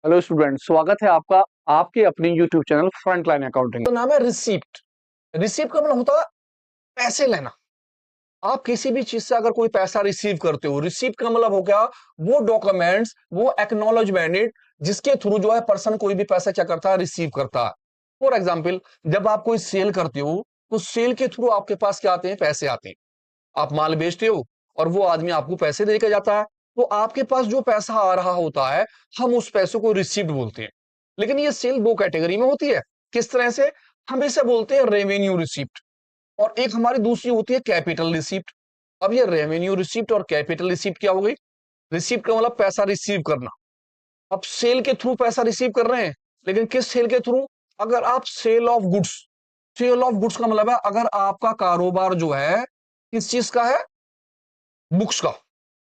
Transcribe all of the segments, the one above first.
Hello student, स्वागत है आपका आपके अपने यूट्यूब चैनल फ्रंटलाइन अकाउंटिंग। तो नाम है रिसीप्ट। रिसीप्ट का मतलब होता है पैसे लेना। आप किसी भी चीज से अगर कोई पैसा रिसीव करते हो, रिसीप्ट का मतलब हो गया वो डॉक्यूमेंट्स, वो एक्नॉलेजमेंट जिसके थ्रू जो है पर्सन कोई भी पैसा क्या करता है, रिसीव करता है। फॉर एग्जाम्पल, जब आप कोई सेल करते हो तो सेल के थ्रू आपके पास क्या आते हैं, पैसे आते हैं। आप माल बेचते हो और वो आदमी आपको पैसे दे के जाता है, तो आपके पास जो पैसा आ रहा होता है हम उस पैसों को रिसीप्ट बोलते हैं। लेकिन ये सेल दो कैटेगरी में होती है। किस तरह से? हम इसे बोलते हैं रेवेन्यू रिसिप्ट, और एक हमारी दूसरी होती है कैपिटल रिसिप्ट। अब ये रेवेन्यू रिसिप्ट और कैपिटल रिसिप्ट क्या हो गई? रिसिप्ट का मतलब पैसा रिसीव करना। अब सेल के थ्रू पैसा रिसीव कर रहे हैं, लेकिन किस सेल के थ्रू? अगर आप sale of goods, sale of goods का मतलब है अगर आपका कारोबार जो है किस चीज का है, बुक्स का,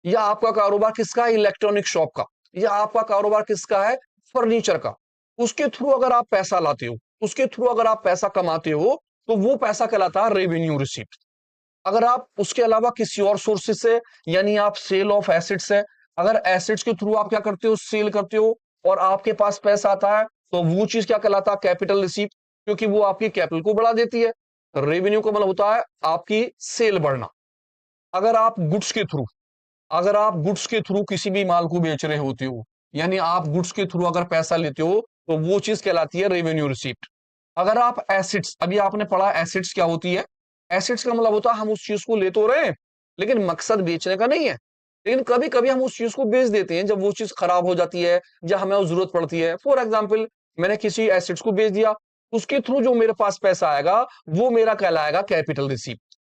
या आपका कारोबार किसका है, इलेक्ट्रॉनिक शॉप का, या आपका कारोबार किसका है, फर्नीचर का, उसके थ्रू अगर आप पैसा लाते हो, उसके थ्रू अगर आप पैसा कमाते हो, तो वो पैसा कहलाता है रेवेन्यू रिसीप्ट। अगर आप उसके अलावा किसी और सोर्सेज से, यानी आप सेल ऑफ एसेट्स है, अगर एसेट्स के थ्रू आप क्या करते हो, सेल करते हो, और आपके पास पैसा आता है, तो वो चीज क्या कहलाता है, कैपिटल रिसीप्ट, क्योंकि वो आपकी कैपिटल को बढ़ा देती है। रेवेन्यू का मतलब होता है आपकी सेल बढ़ना। अगर आप गुड्स के थ्रू, अगर आप गुड्स के थ्रू किसी भी माल को बेच रहे होते हो, यानी आप गुड्स के थ्रू अगर पैसा लेते हो, तो वो चीज कहलाती है रेवेन्यू रिसीप्ट। अगर आप एसिड्स, अभी आपने पढ़ा एसिड्स क्या होती है। एसिड्स का मतलब होता है हम उस चीज को ले तो रहे हैं, लेकिन मकसद बेचने का नहीं है। लेकिन कभी कभी हम उस चीज को बेच देते हैं जब वो चीज खराब हो जाती है या हमें वो जरूरत पड़ती है। फॉर एग्जाम्पल, मैंने किसी एसिड्स को बेच दिया, उसके थ्रू जो मेरे पास पैसा आएगा वो मेरा कहलाएगा कैपिटल रिसीप्ट।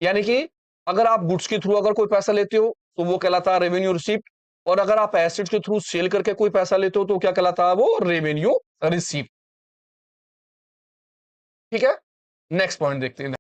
यानी कि अगर आप गुड्स के थ्रू अगर कोई पैसा लेते हो तो वो कहलाता है रेवेन्यू रिसीप्ट, और अगर आप एसेट्स के थ्रू सेल करके कोई पैसा लेते हो तो क्या कहलाता है, वो रेवेन्यू रिसीप्ट। ठीक है, नेक्स्ट पॉइंट देखते हैं।